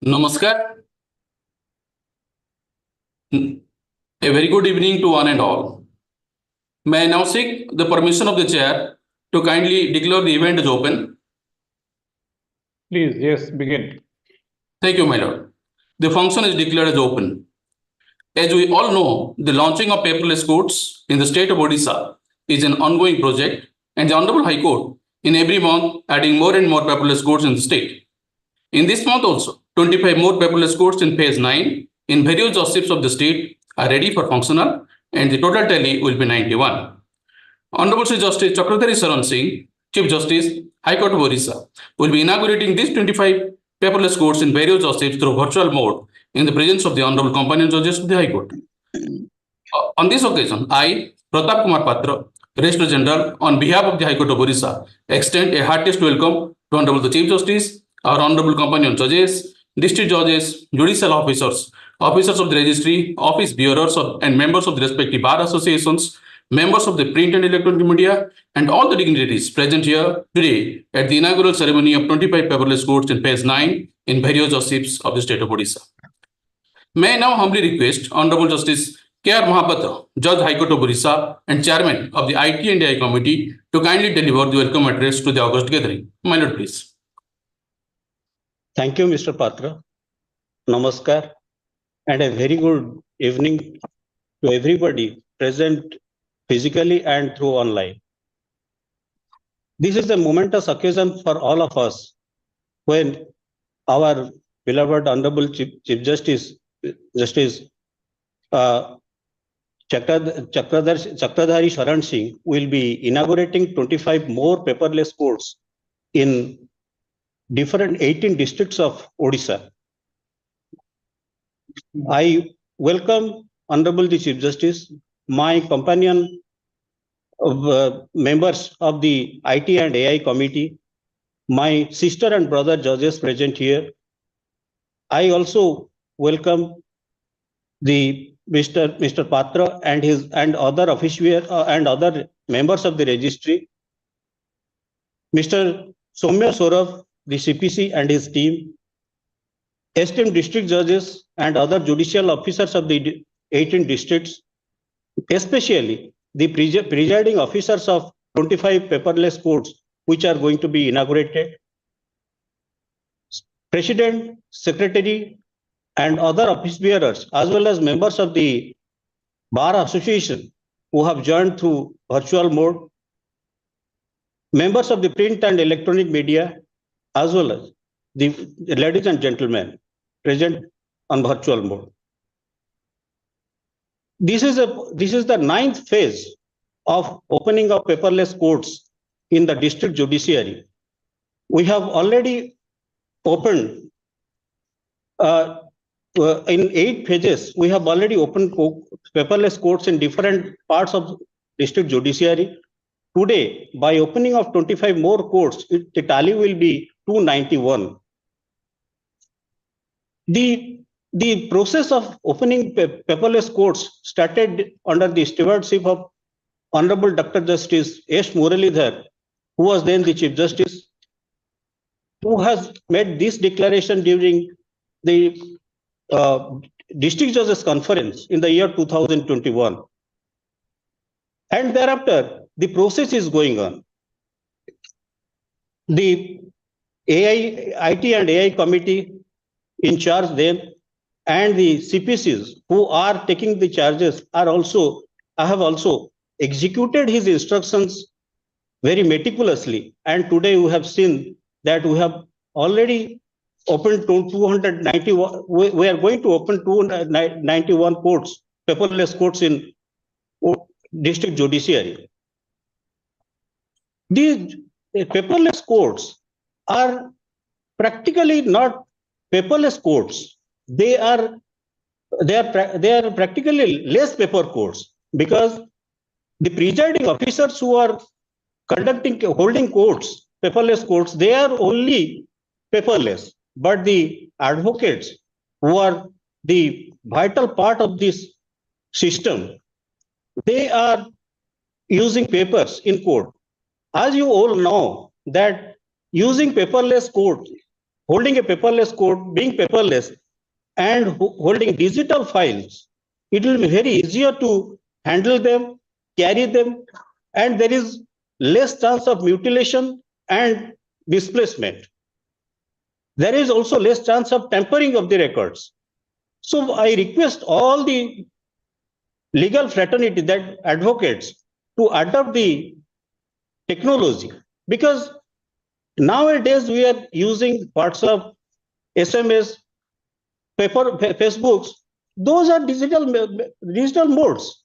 Namaskar. A very good evening to one and all. May I now seek the permission of the chair to kindly declare the event as open. Please, yes, begin. Thank you, my lord. The function is declared as open. As we all know, the launching of paperless courts in the state of Odisha is an ongoing project, and the Honorable High Court in every month adding more and more paperless courts in the state. In this month also, 25 more paperless courts in phase 9 in various jurisdictions of the state are ready for functional, and the total tally will be 91. Honorable Sri Justice Chakradhari Saran Singh, Chief Justice, High Court of Orissa, will be inaugurating these 25 paperless courts in various jurisdictions through virtual mode in the presence of the Honorable Companion Judges of the High Court. On this occasion, I, Pratap Kumar Patra, Registrar General, on behalf of the High Court of Orissa, extend a heartiest welcome to Honorable the Chief Justice, our Honorable Companion Judges, District Judges, Judicial Officers, Officers of the Registry, Office Bearers, and members of the respective bar associations, members of the print and electronic media, and all the dignitaries present here today at the inaugural ceremony of 25 paperless courts in phase 9 in various jurisdictions of the state of Odisha. May I now humbly request Honorable Justice K.R. Mahapatra, Judge High Court of Orissa and Chairman of the IT and AI Committee, to kindly deliver the welcome address to the August gathering. My lord, please. Thank you, Mr. Patra. Namaskar, and a very good evening to everybody present physically and through online. This is a momentous occasion for all of us when our beloved Honorable Chief Justice Chakradhari Saran Singh will be inaugurating 25 more paperless courts in different 18 districts of Odisha. I welcome Honorable the Chief Justice, my companion members of the IT and AI Committee, my sister and brother judges present here. I also welcome the Mr. Patra and other officials and other members of the registry, Mr. Soumya Saurabh, the CPC and his team, esteemed district judges and other judicial officers of the 18 districts, especially the presiding officers of 25 paperless courts which are going to be inaugurated, President, Secretary, and other office bearers, as well as members of the Bar Association who have joined through virtual mode, members of the print and electronic media, as well as the ladies and gentlemen present on virtual mode. This is the 9th phase of opening of paperless courts in the district judiciary. We have already opened in 8 phases. We have already opened paperless courts in different parts of district judiciary. Today, by opening of 25 more courts, the tally will be 291. The process of opening paperless courts started under the stewardship of Honorable Dr. Justice S. Muralidhar, who was then the Chief Justice, who has made this declaration during the District Judges Conference in the year 2021. And thereafter, the process is going on. The IT and AI Committee in charge them, and the CPCs who are taking the charges have also executed his instructions very meticulously. And today we have seen that we have already opened 291. We are going to open 291 courts, paperless courts in district judiciary. These paperless courts are practically not paperless courts. They are practically less paper courts, because the presiding officers who are holding courts, paperless courts, they are only paperless. But the advocates who are the vital part of this system, they are using papers in court. As you all know, that using paperless court holding a paperless court, being paperless, and holding digital files, it will be very easier to handle them, carry them, and there is less chance of mutilation and displacement. There is also less chance of tampering of the records. So I request all the legal fraternity that advocates to adopt the technology, because nowadays we are using WhatsApp, SMS, Facebooks. Those are digital modes.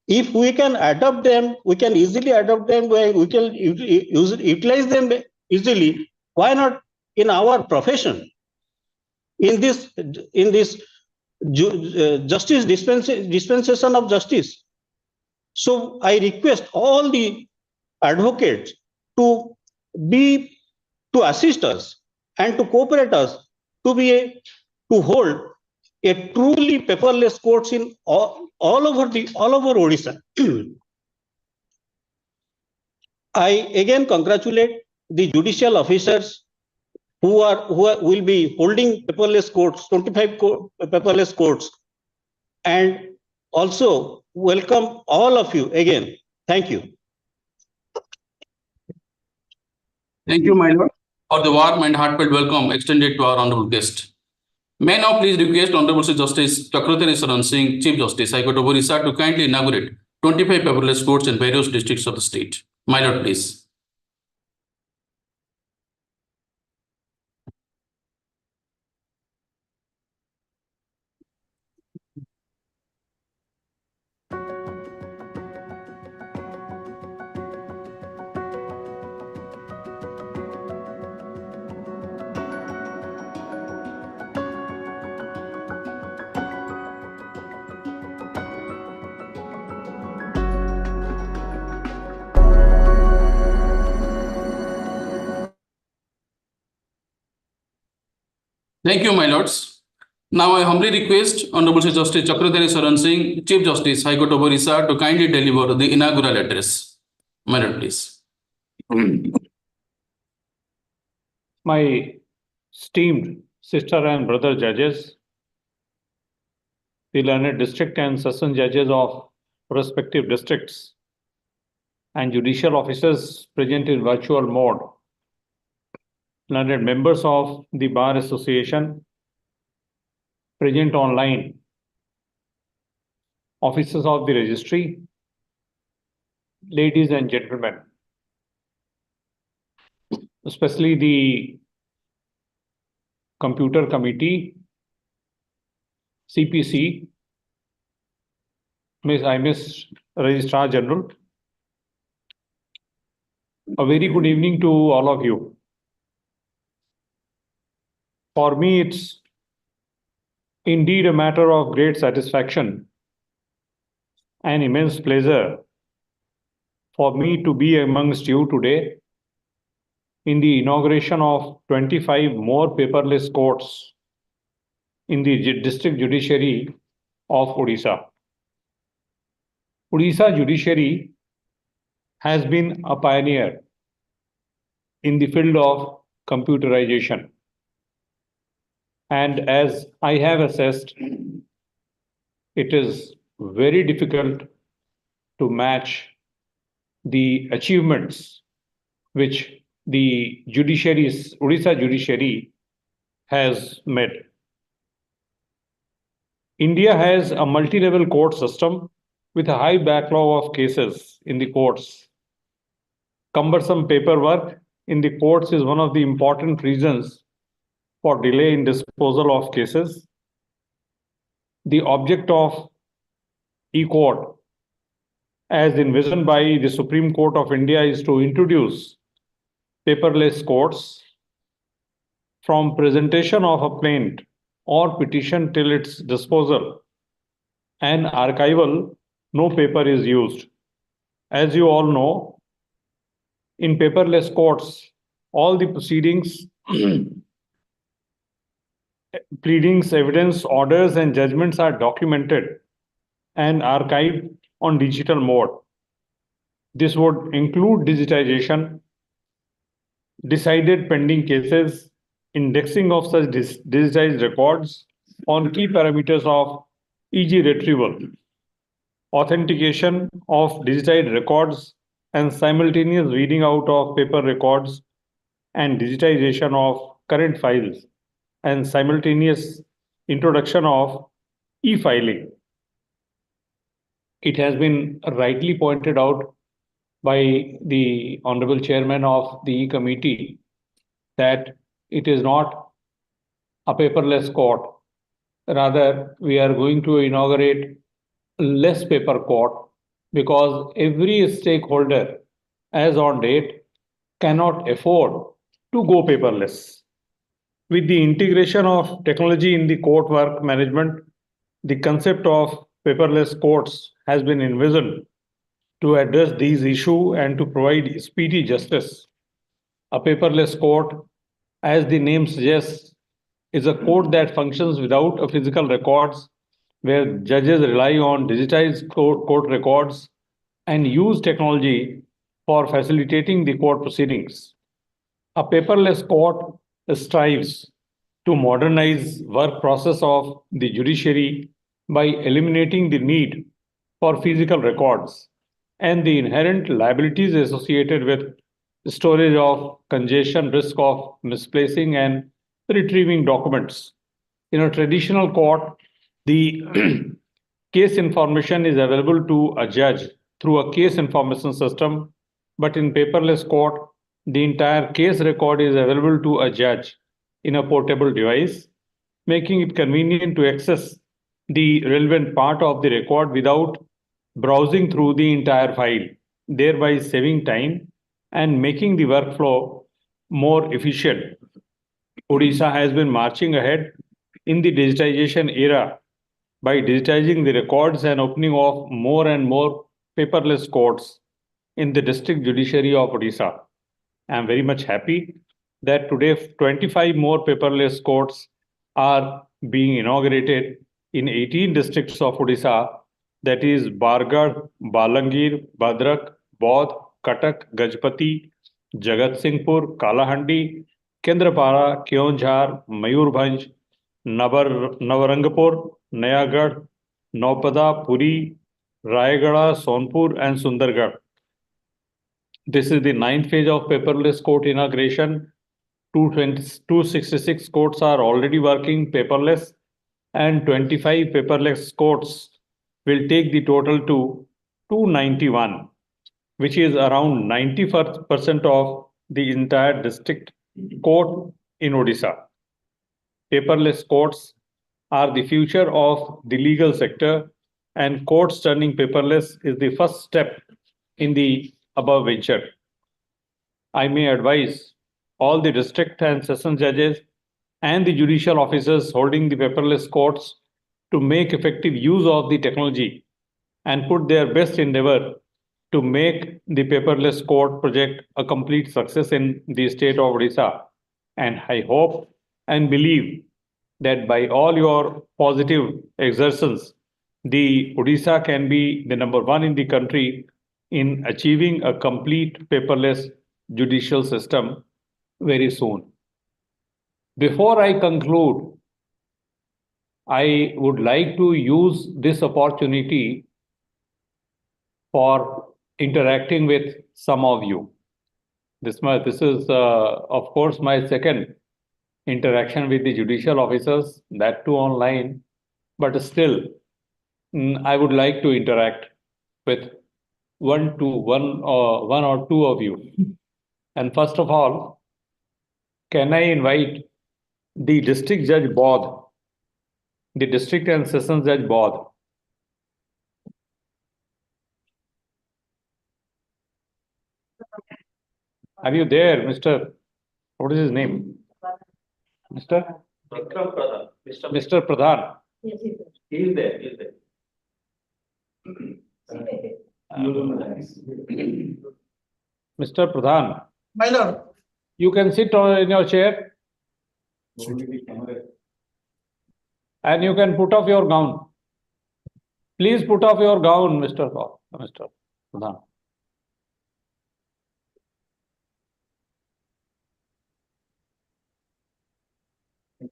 If we can adopt them, we can easily adopt them, we can utilize them easily. Why not in our profession? In this justice dispensation of justice. So I request all the advocates to assist us and to cooperate us to hold a truly paperless courts in all over Odisha. I again congratulate the judicial officers who will be holding paperless courts, 25 paperless courts, and also welcome all of you again. Thank you. Thank you, my lord, for the warm and heartfelt welcome extended to our honorable guest. May I now please request Honorable Sir Justice Chakrathani Saran Singh, Chief Justice, High Court of Orissa, to kindly inaugurate 25 paperless courts in various districts of the state. My lord, please. Thank you, my lords. Now I humbly request Honorable Sir Justice Chakrathani Saran Singh, Chief Justice, High Court of Orissa, to kindly deliver the inaugural address. My lord, please. My esteemed sister and brother judges, the learned district and session judges of respective districts, and judicial officers present in virtual mode, learned members of the Bar Association present online, officers of the registry, ladies and gentlemen, especially the computer committee, CPC, Miss Registrar General. A very good evening to all of you. For me, it's indeed a matter of great satisfaction and immense pleasure for me to be amongst you today in the inauguration of 25 more paperless courts in the district judiciary of Odisha. Odisha judiciary has been a pioneer in the field of computerization. And as I have assessed, it is very difficult to match the achievements which the Odisha judiciary has made. India has a multi-level court system with a high backlog of cases in the courts. Cumbersome paperwork in the courts is one of the important reasons for delay in disposal of cases. The object of e-court, as envisioned by the Supreme Court of India, is to introduce paperless courts from presentation of a plaint or petition till its disposal and archival. No paper is used. As you all know, in paperless courts, all the proceedings, pleadings, evidence, orders, and judgments are documented and archived on digital mode. This would include digitization, decided pending cases, indexing of such digitized records on key parameters of e.g. retrieval, authentication of digitized records, and simultaneous reading out of paper records, and digitization of current files, and simultaneous introduction of e-filing. It has been rightly pointed out by the Honorable Chairman of the committee that it is not a paperless court. Rather, we are going to inaugurate less paper court because every stakeholder, as on date, cannot afford to go paperless. With the integration of technology in the court work management, the concept of paperless courts has been envisioned to address these issues and to provide speedy justice. A paperless court, as the name suggests, is a court that functions without a physical records, where judges rely on digitized court records and use technology for facilitating the court proceedings. A paperless court strives to modernize work process of the judiciary by eliminating the need for physical records and the inherent liabilities associated with storage of congestion, risk of misplacing and retrieving documents. In a traditional court, the case information is available to a judge through a case information system, but in paperless court, the entire case record is available to a judge in a portable device, making it convenient to access the relevant part of the record without browsing through the entire file, thereby saving time and making the workflow more efficient. Odisha has been marching ahead in the digitization era by digitizing the records and opening of more and more paperless courts in the district judiciary of Odisha. I am very much happy that today 25 more paperless courts are being inaugurated in 18 districts of Odisha, that is Bargarh, Balangir, Bhadrak, Baudh, Katak, Gajpati, Jagat Singhpur, Kalahandi, Kendrapara, Keonjhar, Mayurbhanj, Navarangpur, Nayagarh, Naupada, Puri, Rayagada, Sonpur, and Sundargarh. This is the 9th phase of paperless court inauguration. 266 courts are already working paperless, and 25 paperless courts will take the total to 291, which is around 90% of the entire district court in Odisha. Paperless courts are the future of the legal sector, and courts turning paperless is the first step in the above venture. I may advise all the district and session judges and the judicial officers holding the paperless courts to make effective use of the technology and put their best endeavor to make the paperless court project a complete success in the state of Odisha. And I hope and believe that by all your positive exertions, the Odisha can be the number one in the country in achieving a complete paperless judicial system very soon. Before I conclude, I would like to use this opportunity for interacting with some of you. This is, of course, my second interaction with the judicial officers, that too online, but still, I would like to interact with one or two of you. And first of all, can I invite the district judge Baudh, the district and sessions judge Baudh. Are you there, Mr. What is his name? Mr. Pradhan. Mr. Pradhan. Yes, he is there. He is there. Mr. Pradhan, My lord, you can sit in your chair and you can put off your gown. Please put off your gown, Mr. Pradhan.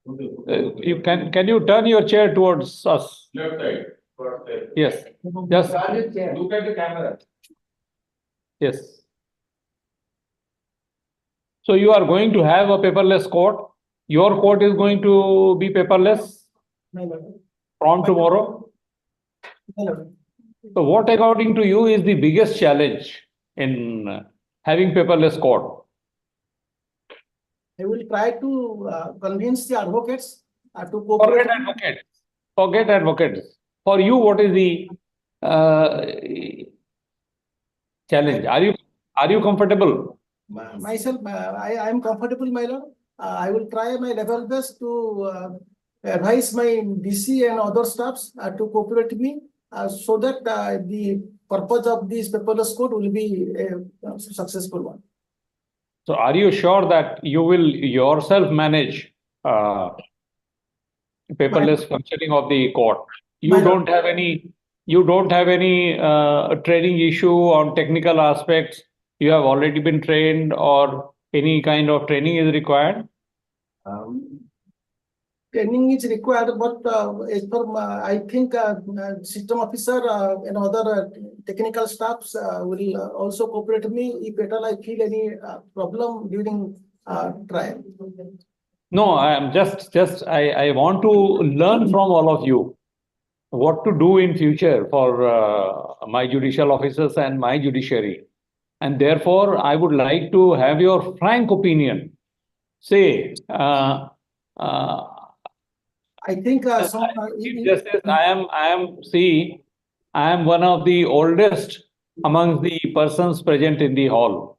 You can you turn your chair towards us? Left side. Towards the- Yes, just, Look at the camera. yes. So you are going to have a paperless court. Your court is going to be paperless from tomorrow. So what according to you is the biggest challenge in having paperless court? I will try to convince the advocates to Forget cooperate. advocates. Forget advocates. For you, what is the challenge? Are you comfortable? Myself, I am comfortable, my lord. I will try my level best to advise my DC and other staffs to cooperate with me so that the purpose of this paperless code will be a successful one. So are you sure that you will yourself manage paperless functioning of the court? You My don't have any training issue on technical aspects. You have already been trained, or any kind of training is required? Training is required, but as per I think system officer and other technical staffs will also cooperate with me if at all I feel any problem during trial. No, I am I want to learn from all of you what to do in future for my judicial officers and my judiciary. And therefore, I would like to have your frank opinion. Say, I think some. Chief Justice, I am one of the oldest amongst the persons present in the hall.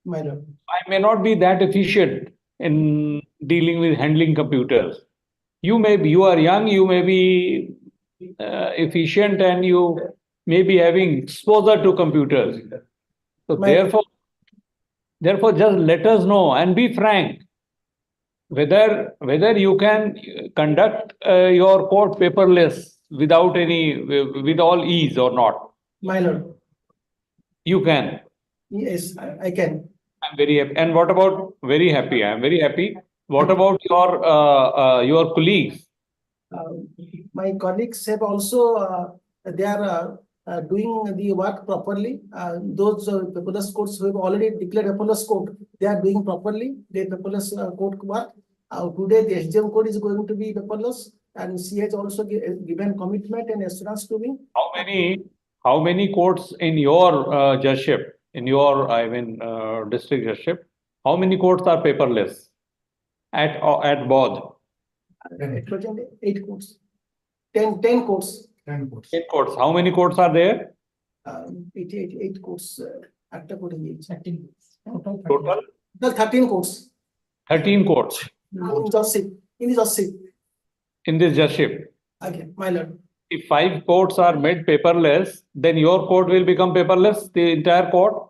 My lord. I may not be that efficient in dealing with handling computers. You are young, you may be efficient, and you may be having exposure to computers. So therefore, just let us know and be frank whether you can conduct your court paperless with all ease or not. My lord. You can. Yes, I can. I'm very happy. And what about very happy? I'm very happy. What about your colleagues? My colleagues have also they are doing the work properly. Those paperless courts who have already declared paperless code, they are doing properly their paperless code work. Today the SDM code is going to be paperless, and she has also given commitment and assurance to me. How many courts in your judgeship, in your district judgeship, how many courts are paperless at Bodh? At present, 8 courts. 10 courts. 8 courts. How many courts are there? 8 courts. 13 Total? 13 courts. 13 courts. In this judgeship. Okay, my lord. If 5 courts are made paperless, then your court will become paperless, the entire court?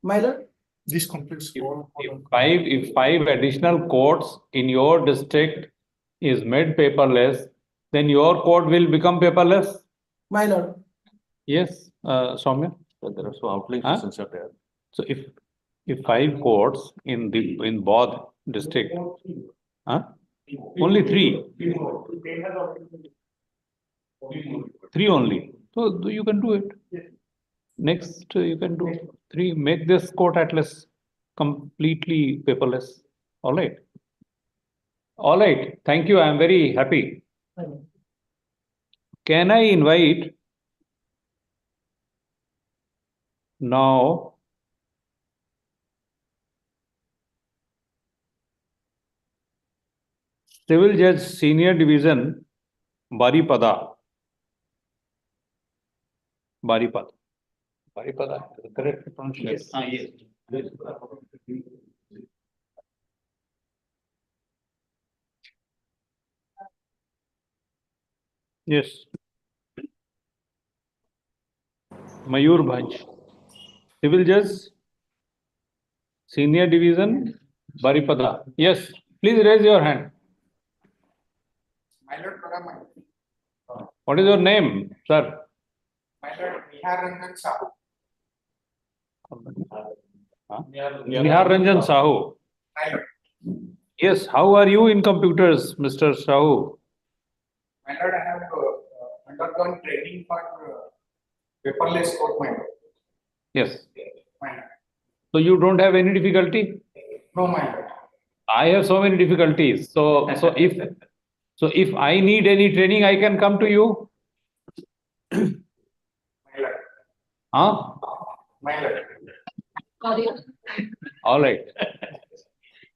My lord. This complex. If 5 additional courts in your district is made paperless, then your court will become paperless? My lord. Yes, Soumya? There are so outlying Huh? questions are there. So if 5 courts in Bodh district, only 3. 3 only. So you can do it. Next, you can do 3. Make this court at least completely paperless. All right. All right. Thank you. I am very happy. Can I invite now Civil Judge Senior Division Baripada, correct pronunciation? Yes. Yes. Mayur Bhanj, Civil Judge Senior Division Baripada. Yes, please raise your hand. My Lord Pradhan, What is your name, sir? my Lord Nihar Ranjan Sahu. Nihar Ranjan Sahu. My Lord. Yes, how are you in computers, Mr. Shahu? My lord, I have undergone training for paperless code, my lord. Yes. My lord. So you don't have any difficulty? No, my lord. I have so many difficulties. So if I need any training, I can come to you. My lord. Huh? My lord. All right.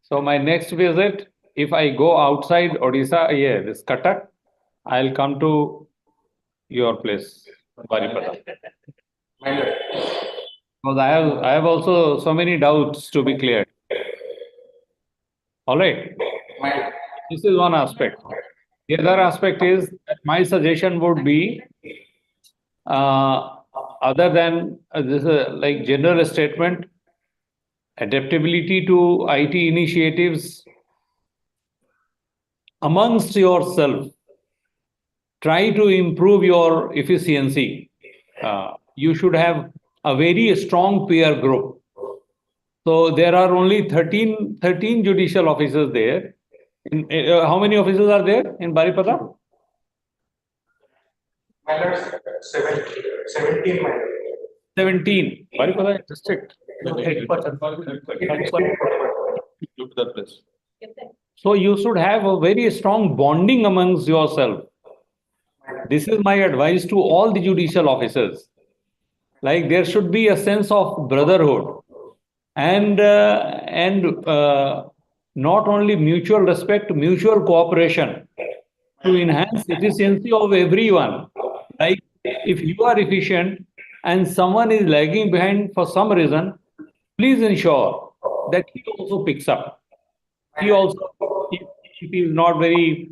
So my next visit, if I go outside Odisha, yeah, this Cuttack, I'll come to your place, Baripada. My lord. Because I have also so many doubts to be cleared. All right. My lord. This is one aspect. The other aspect is that my suggestion would be, other than this is like general statement, adaptability to IT initiatives amongst yourself. Try to improve your efficiency. You should have a very strong peer group. So there are only 13 judicial officers there. How many officers are there in Baripada? My lord, 17, my lord. 17. Baripada district. Look to that place. So you should have a very strong bonding amongst yourself. This is my advice to all the judicial officers. Like there should be a sense of brotherhood and not only mutual respect, mutual cooperation to enhance efficiency of everyone. Like if you are efficient and someone is lagging behind for some reason, please ensure that he also picks up. He also, if he is not very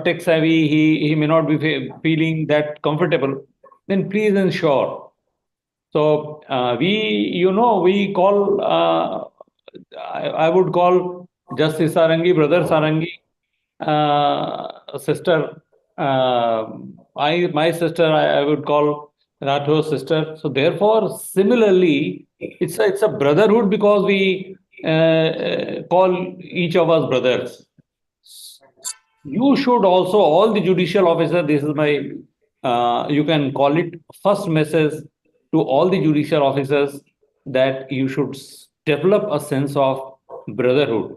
tech savvy, he may not be feeling that comfortable, then please ensure. So we call, I would call Justice Sarangi, Brother Sarangi, sister, my sister, I would call Rathor's sister. So therefore, similarly, it's a brotherhood because we call each of us brothers. You should also, all the judicial officers, this is my, you can call it first message to all the judicial officers that you should develop a sense of brotherhood.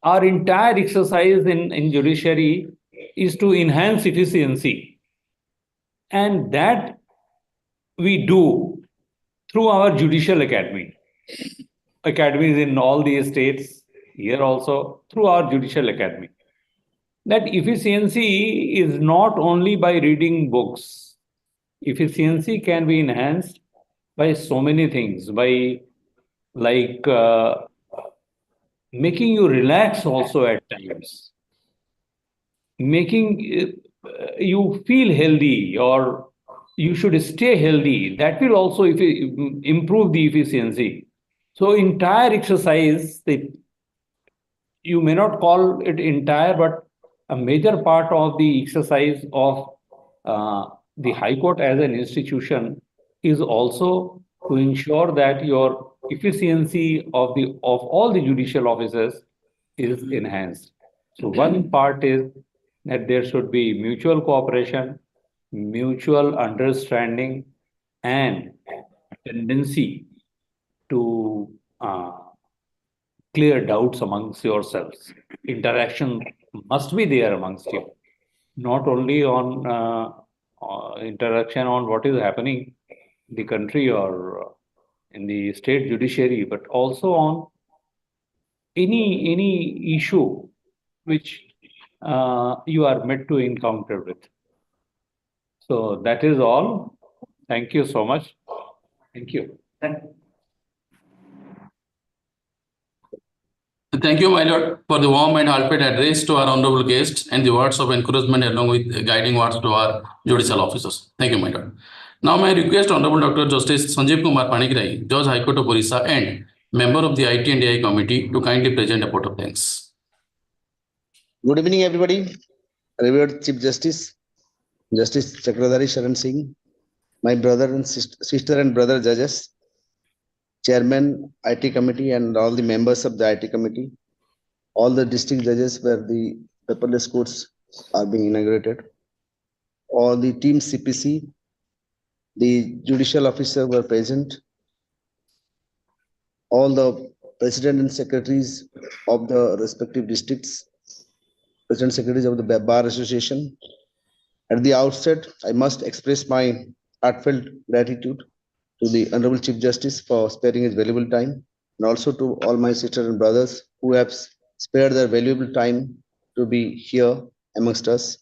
Our entire exercise in judiciary is to enhance efficiency. And that we do through our judicial academy. Academies in all the states, here also, through our judicial academy. That efficiency is not only by reading books. Efficiency can be enhanced by so many things, by like making you relax also at times, making you feel healthy, or you should stay healthy. That will also improve the efficiency. So entire exercise, you may not call it entire, but a major part of the exercise of the High Court as an institution is also to ensure that your efficiency of all the judicial officers is enhanced. So one part is that there should be mutual cooperation, mutual understanding, and tendency to clear doubts amongst yourselves. Interaction must be there amongst you, not only on interaction on what is happening in the country or in the state judiciary, but also on any issue which you are met to encounter with. So that is all. Thank you so much. Thank you. Thank you, my lord, for the warm and heartfelt address to our honorable guests and the words of encouragement along with guiding words to our judicial officers. Thank you, my lord. Now, may I request Honorable Dr. Justice Sanjeev Kumar Panigrahi, Judge High Court of Orissa and member of the IT and AI Committee, to kindly present a vote of thanks. Good evening, everybody. Revered Chief Justice, Justice Chakradhari Sharan Singh, my brother and sister and brother judges, Chairman, IT Committee, and all the members of the IT Committee, all the district judges where the paperless courts are being inaugurated, all the team CPC, the judicial officer were present, all the president and secretaries of the respective districts, president secretaries of the Bar Association. At the outset, I must express my heartfelt gratitude to the Honorable Chief Justice for sparing his valuable time, and also to all my sisters and brothers who have spared their valuable time to be here amongst us.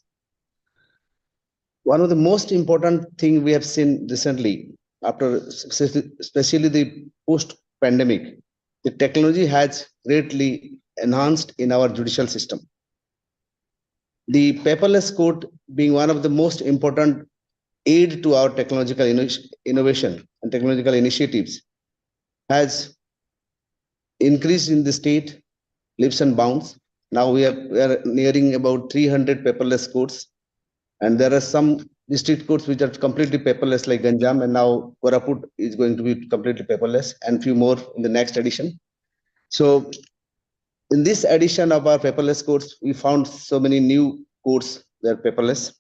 One of the most important things we have seen recently, after especially the post-pandemic, the technology has greatly enhanced in our judicial system. The paperless court being one of the most important aid to our technological innovation and technological initiatives has increased in the state leaps and bounds. Now we are nearing about 300 paperless courts, and there are some district courts which are completely paperless like Ganjam, and now Koraput is going to be completely paperless, and few more in the next edition. So in this edition of our paperless courts, we found so many new courts that are paperless.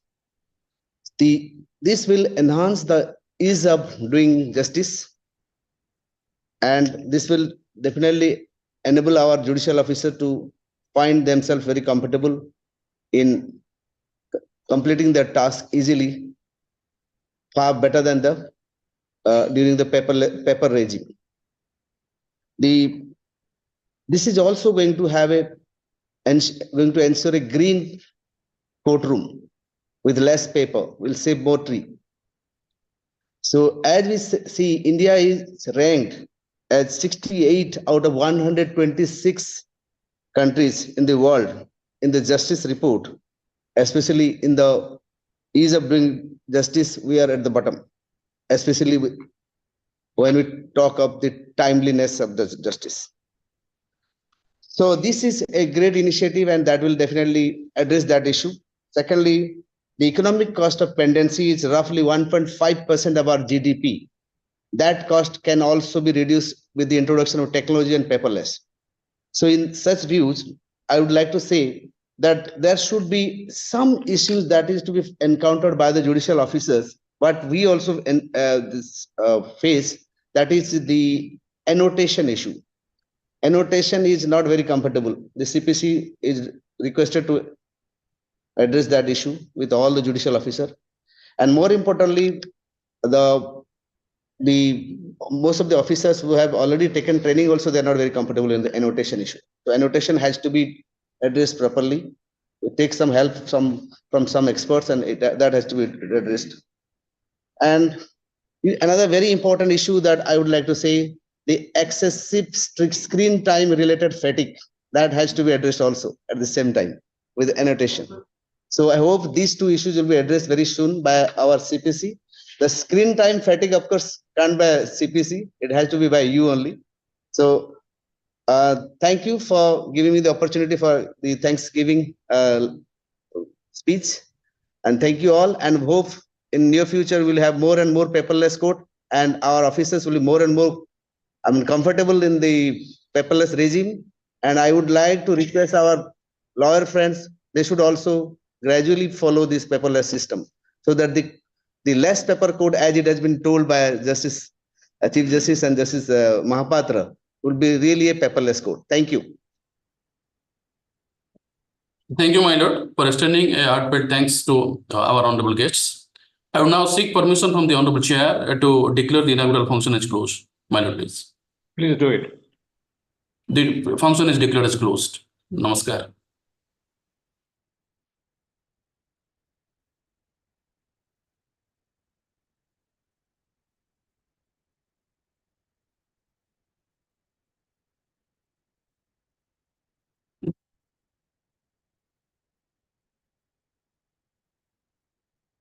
This will enhance the ease of doing justice, and this will definitely enable our judicial officer to find themselves very comfortable in completing their task easily, far better than the during the paper regime. This is also going to have going to ensure a green courtroom with less paper, will save more tree. So as we see, India is ranked as 68 out of 126 countries in the world in the justice report, especially in the ease of doing justice. We are at the bottom, especially when we talk of the timeliness of the justice. So this is a great initiative, and that will definitely address that issue. Secondly, the economic cost of pendency is roughly 1.5% of our GDP. That cost can also be reduced with the introduction of technology and paperless. So in such views, I would like to say that there should be some issues that is to be encountered by the judicial officers, but we also face, that is the annotation issue. Annotation is not very comfortable. The CPC is requested to address that issue with all the judicial officer, and more importantly, most of the officers who have already taken training also, they are not very comfortable in the annotation issue. So annotation has to be addressed properly. It takes some help from some experts, and that has to be addressed. And another very important issue that I would like to say, the excessive screen time related fatigue, that has to be addressed also at the same time with annotation. So I hope these two issues will be addressed very soon by our CPC. The screen time fatigue, of course, can't by CPC. It has to be by you only. So thank you for giving me the opportunity for the Thanksgiving speech. And thank you all, and hope in near future we'll have more and more paperless court, and our officers will be more and more comfortable in the paperless regime. And I would like to request our lawyer friends, they should also gradually follow this paperless system, so that the less paper code, as it has been told by Justice Chief Justice and Justice Mahapatra, will be really a paperless code. Thank you. Thank you, my lord, for extending a heartfelt thanks to our honorable guests. I will now seek permission from the honorable chair to declare the inaugural function as closed. My lord, please. Please do it. The function is declared as closed. Namaskar.